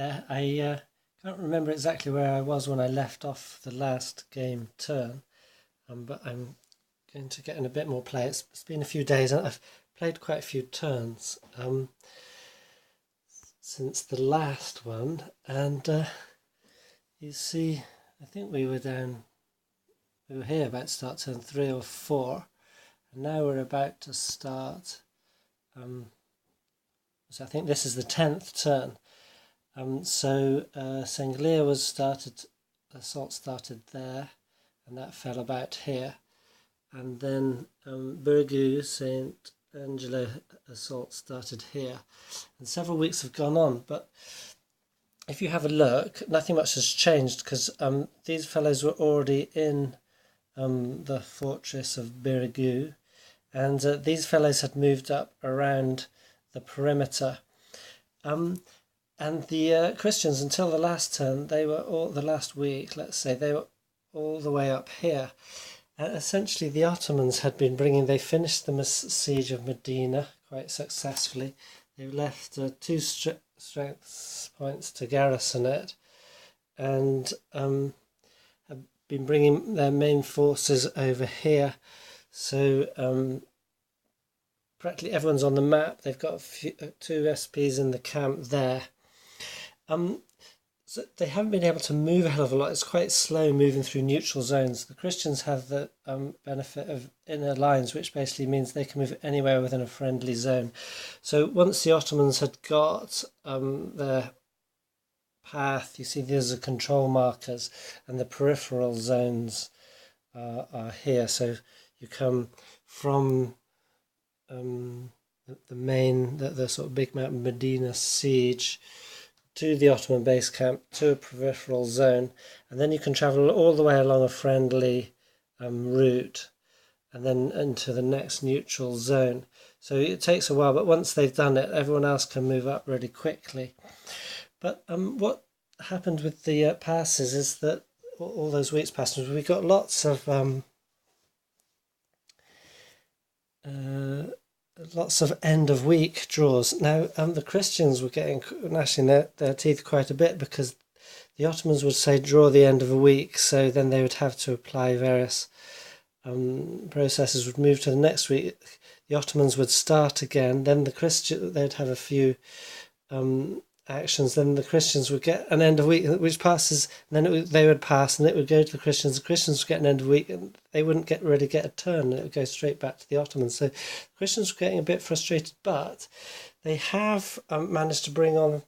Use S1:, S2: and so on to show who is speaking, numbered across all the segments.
S1: there. I can't remember exactly where I was when I left off the last game turn, but I'm going to get in a bit more play. It's been a few days and I've played quite a few turns since the last one, and you see, I think we were here about to start turn 3 or 4, and now we're about to start. So I think this is the 10th turn. So Sanglia assault started there, and that fell about here, and then Burgu Saint Angelo assault started here, and several weeks have gone on. But if you have a look, nothing much has changed, because these fellows were already in the fortress of Birgu, and these fellows had moved up around the perimeter. And the Christians, until the last turn, the last week, let's say, they were all the way up here. And essentially the Ottomans had been they finished the siege of Medina quite successfully. They left 2 strength points to garrison it, and have been bringing their main forces over here. So practically everyone's on the map. They've got 2 SPs in the camp there. So they haven't been able to move a hell of a lot. It's quite slow moving through neutral zones. The Christians have the benefit of inner lines, which basically means they can move anywhere within a friendly zone. So once the Ottomans had got their path, you see these are control markers, and the peripheral zones are here. So you come from the main, the sort of big map Medina siege, to the Ottoman base camp, to a peripheral zone, and then you can travel all the way along a friendly route, and then into the next neutral zone. So it takes a while, but once they've done it, everyone else can move up really quickly. But what happened with the passes is that all those weeks passed, we got lots of end of week draws. Now the Christians were gnashing their teeth quite a bit, because the Ottomans would say draw the end of a week, so then they would have to apply various processes, would move to the next week. The Ottomans would start again, then they'd have a few actions, then the Christians would get an end of week which passes, and then they would pass, and it would go to the Christians would get an end of week, and they wouldn't really get a turn. It would go straight back to the Ottomans. So the Christians were getting a bit frustrated, but they have managed to bring on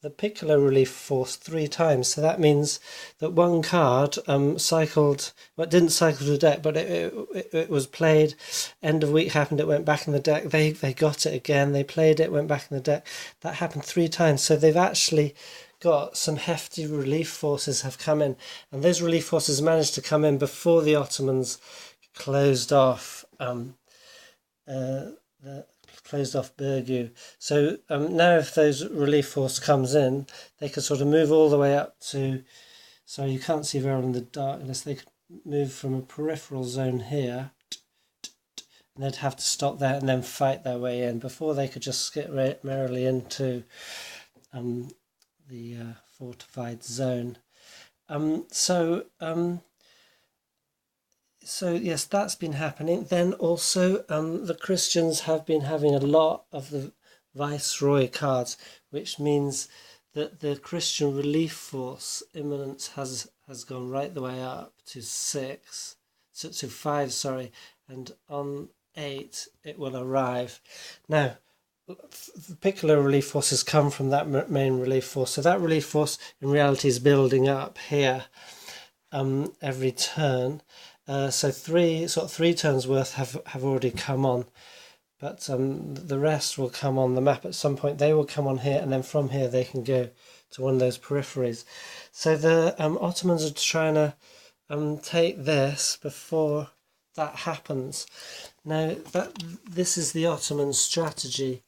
S1: the Piccolo relief force 3 times. So that means that one card didn't cycle to the deck, but it was played, end of week happened, it went back in the deck, they got it again, they played it, went back in the deck. That happened 3 times. So they've actually got some hefty relief forces have come in, and those relief forces managed to come in before the Ottomans closed off Birgu. So now if those relief force comes in, they could sort of move all the way up to, so you can't see very well in the darkness, they could move from a peripheral zone here, and they'd have to stop there and then fight their way in before they could just skip merrily into the fortified zone. So yes, that's been happening. Then also the Christians have been having a lot of the Viceroy cards, which means that the Christian relief force imminence has gone right the way up to 5, and on 8 it will arrive. Now the Piccolo relief forces come from that main relief force, so that relief force in reality is building up here every turn. So 3 turns worth have already come on, but the rest will come on the map at some point. They will come on here, and then from here they can go to one of those peripheries. So the Ottomans are trying to take this before that happens. Now this is the Ottoman strategy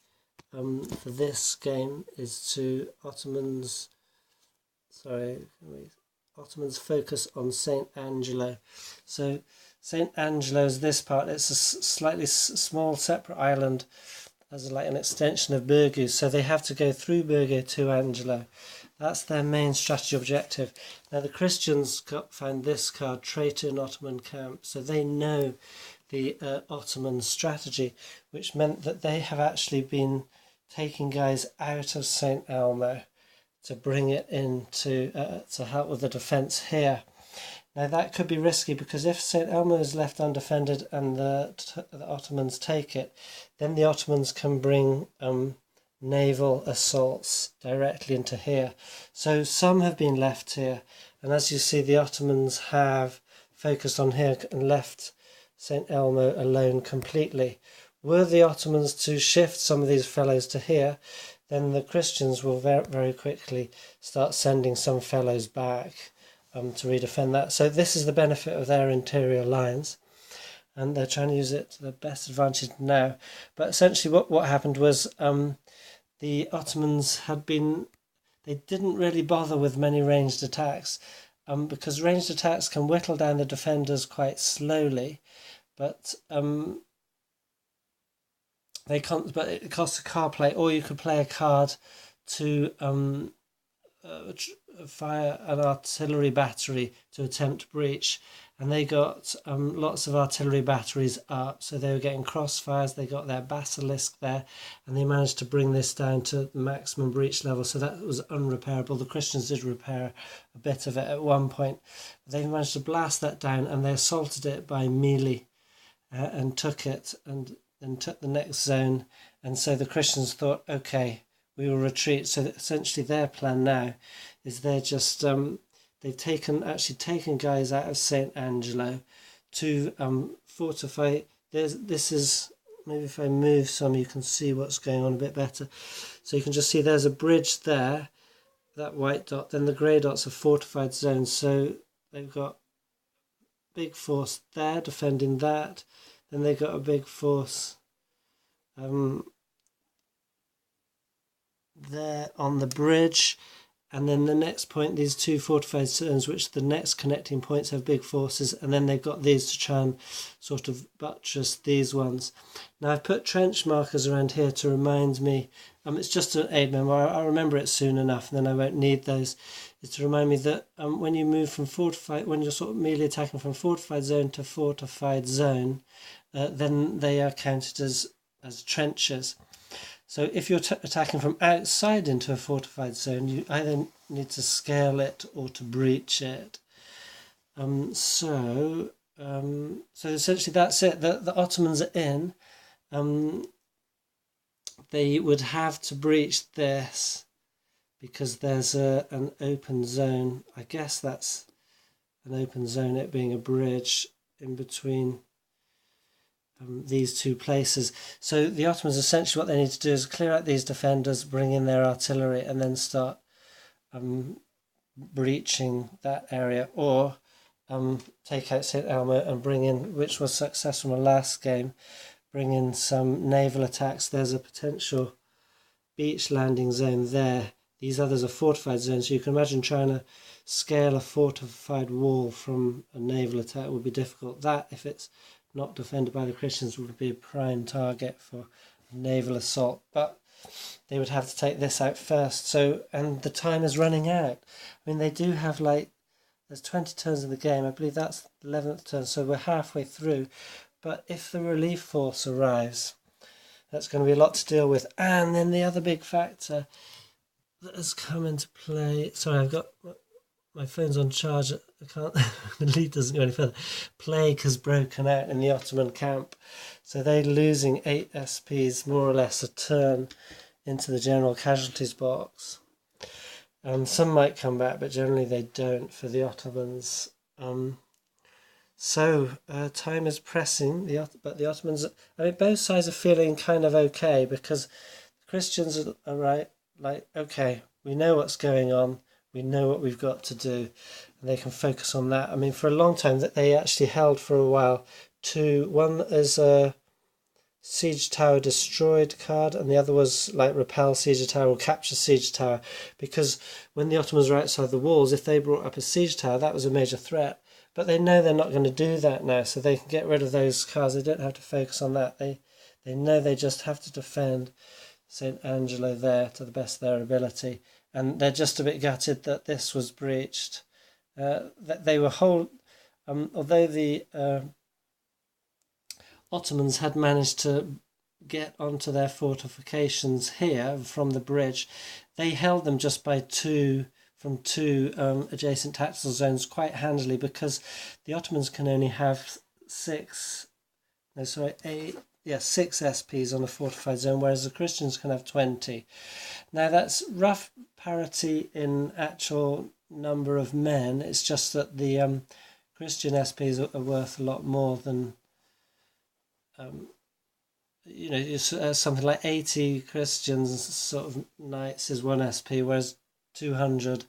S1: for this game, is Ottomans focus on St. Angelo. So St. Angelo is this part. It's a slightly small separate island as like an extension of Burgu, so they have to go through Burgu to Angelo. That's their main strategy objective. Now the Christians found this card, Traitor in Ottoman Camp, so they know the Ottoman strategy, which meant that they have actually been taking guys out of St. Elmo to bring it in to help with the defence here. Now that could be risky, because if St. Elmo is left undefended and the Ottomans take it, then the Ottomans can bring naval assaults directly into here. So some have been left here, and as you see, the Ottomans have focused on here and left St. Elmo alone completely. Were the Ottomans to shift some of these fellows to here, then the Christians will very, very quickly start sending some fellows back to redefend that. So this is the benefit of their interior lines, and they're trying to use it to the best advantage now. But essentially what happened was the Ottomans they didn't really bother with many ranged attacks, because ranged attacks can whittle down the defenders quite slowly, but it costs a card play, or you could play a card to fire an artillery battery to attempt breach, and they got lots of artillery batteries up, so they were getting crossfires. They got their basilisk there, and they managed to bring this down to the maximum breach level, so that was unrepairable. The Christians did repair a bit of it at one point. They managed to blast that down, and they assaulted it by melee and took it, and then took the next zone. And so the Christians thought, okay, we will retreat. So essentially their plan now is they're just they've actually taken guys out of St. Angelo to fortify. This is, maybe if I move some you can see what's going on a bit better. So you can just see there's a bridge there, that white dot, then the grey dot's a fortified zone. So they've got big force there defending that, then they've got a big force there on the bridge, and then the next point, these two fortified zones, which the next connecting points have big forces, and then they've got these to try and sort of buttress these ones. Now I've put trench markers around here to remind me, it's just an aid memo, I'll remember it soon enough and then I won't need those. It's to remind me that when you move from fortified, when you're sort of melee attacking from fortified zone to fortified zone, then they are counted as trenches. So if you're attacking from outside into a fortified zone, you either need to scale it or to breach it. So essentially that's it. The Ottomans are in. They would have to breach this because there's an open zone. I guess that's an open zone, it being a bridge in between these two places. So the Ottomans, essentially what they need to do is clear out these defenders, bring in their artillery, and then start breaching that area, or take out St. Elmo and bring in, which was successful in the last game, bring in some naval attacks. There's a potential beach landing zone there. These others are fortified zones, so you can imagine trying to scale a fortified wall from a naval attack would be difficult. That, if it's not defended by the Christians, would be a prime target for naval assault, but they would have to take this out first. So, and the time is running out. I mean, they do have there's 20 turns in the game. I believe that's the 11th turn, so we're halfway through. But if the relief force arrives, that's going to be a lot to deal with. And then the other big factor that has come into play, sorry, I've got my phone's on charge, I can't, the lead doesn't go any further. Plague has broken out in the Ottoman camp, so they're losing 8 SPs, more or less a turn, into the general casualties box. Some might come back, but generally they don't for the Ottomans. So time is pressing, but the Ottomans, I mean, both sides are feeling kind of okay, because the Christians are right, like, okay, we know what's going on, we know what we've got to do, and they can focus on that. I mean, for a long time that they actually held for a while one is a siege tower destroyed card, and the other was like repel siege tower or capture siege tower, because when the Ottomans were outside the walls, if they brought up a siege tower, that was a major threat. But they know they're not going to do that now, so they can get rid of those cards. They don't have to focus on that. They They know they just have to defend St. Angelo there to the best of their ability, and they're just a bit gutted that this was breached. That they were although the Ottomans had managed to get onto their fortifications here from the bridge, they held them just by two adjacent tactical zones quite handily, because the Ottomans can only have six SPs on a fortified zone, whereas the Christians can have 20. Now that's rough parity in actual number of men. It's just that the Christian SPs are worth a lot more than something like 80 Christians sort of knights is 1 SP, whereas 200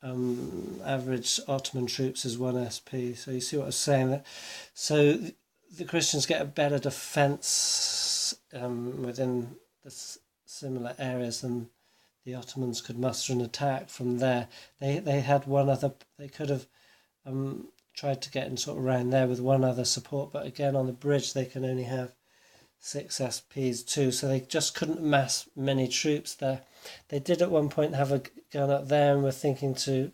S1: average Ottoman troops is 1 SP. So you see what I was saying? So the Christians get a better defence within the similar areas than the Ottomans could muster an attack from there. They had one other. They could have tried to get in sort of around there with one other support, but again on the bridge they can only have 6 SPs too, so they just couldn't mass many troops there. They did at one point have a gun up there and were thinking to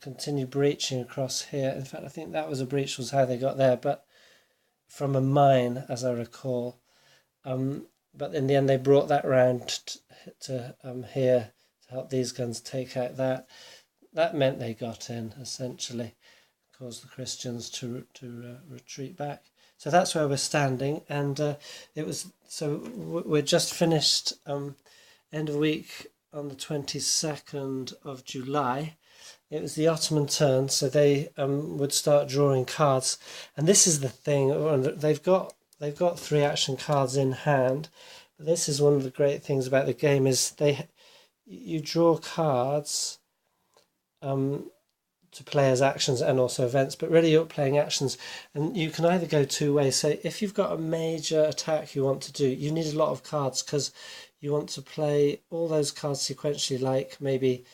S1: continue breaching across here. In fact, I think that was a breach was how they got there, but from a mine, as I recall. But in the end they brought that round to here to help these guns take out that. That meant they got in, essentially, caused the Christians to retreat back. So that's where we're standing, and we're just finished end of week on the 22nd of July. It was the Ottoman turn, so they would start drawing cards, and this is the thing. They've got 3 action cards in hand, but this is one of the great things about the game is you draw cards to play as actions and also events, but really you're playing actions, and you can either go 2 ways. So if you've got a major attack you want to do, you need a lot of cards because you want to play all those cards sequentially, like maybe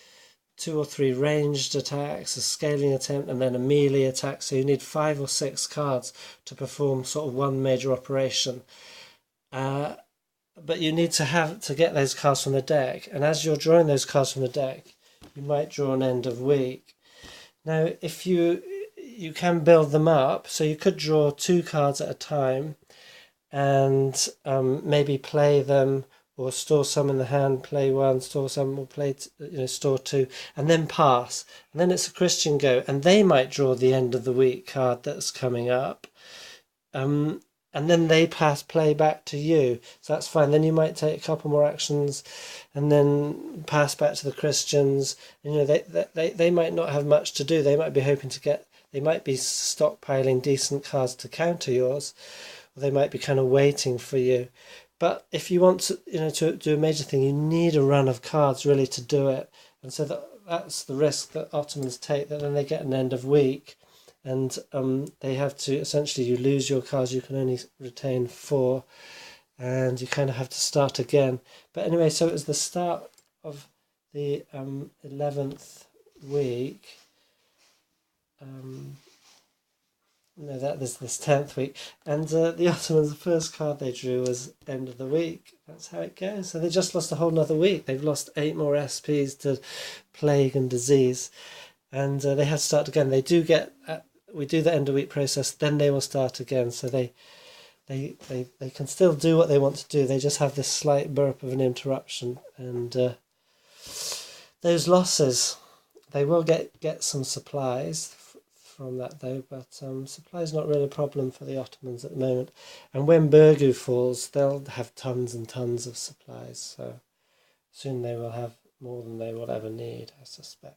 S1: 2 or 3 ranged attacks, a scaling attempt, and then a melee attack. So you need 5 or 6 cards to perform sort of one major operation. But you need to get those cards from the deck, and as you're drawing those cards from the deck, you might draw an end of week. Now, if you can build them up, so you could draw 2 cards at a time, and maybe play them, or store some in the hand, play 1, store some, or play store 2, and then pass. And then it's a Christian go, and they might draw the end of the week card that's coming up, and then they play back to you. So that's fine. Then you might take a couple more actions, and then pass back to the Christians. They might not have much to do. They might be hoping to they might be stockpiling decent cards to counter yours, or they might be kind of waiting for you. But if you want to do a major thing, you need a run of cards really to do it, and so that's the risk that Ottomans take. That then they get an end of week, and they have to essentially, you lose your cards. You can only retain 4, and you kind of have to start again. But anyway, so it was the start of the 11th week. That is this 10th week, and the Ottomans, the first card they drew was end of the week. That's how it goes. So they just lost a whole nother week. They've lost 8 more SPs to plague and disease, and they have to start again. They do we do the end of week process, then they will start again. So they can still do what they want to do. They just have this slight burp of an interruption, and those losses, they will get some supplies from that though, but supply is not really a problem for the Ottomans at the moment. And when Burgu falls, they'll have tons and tons of supplies, so soon they will have more than they will ever need, I suspect.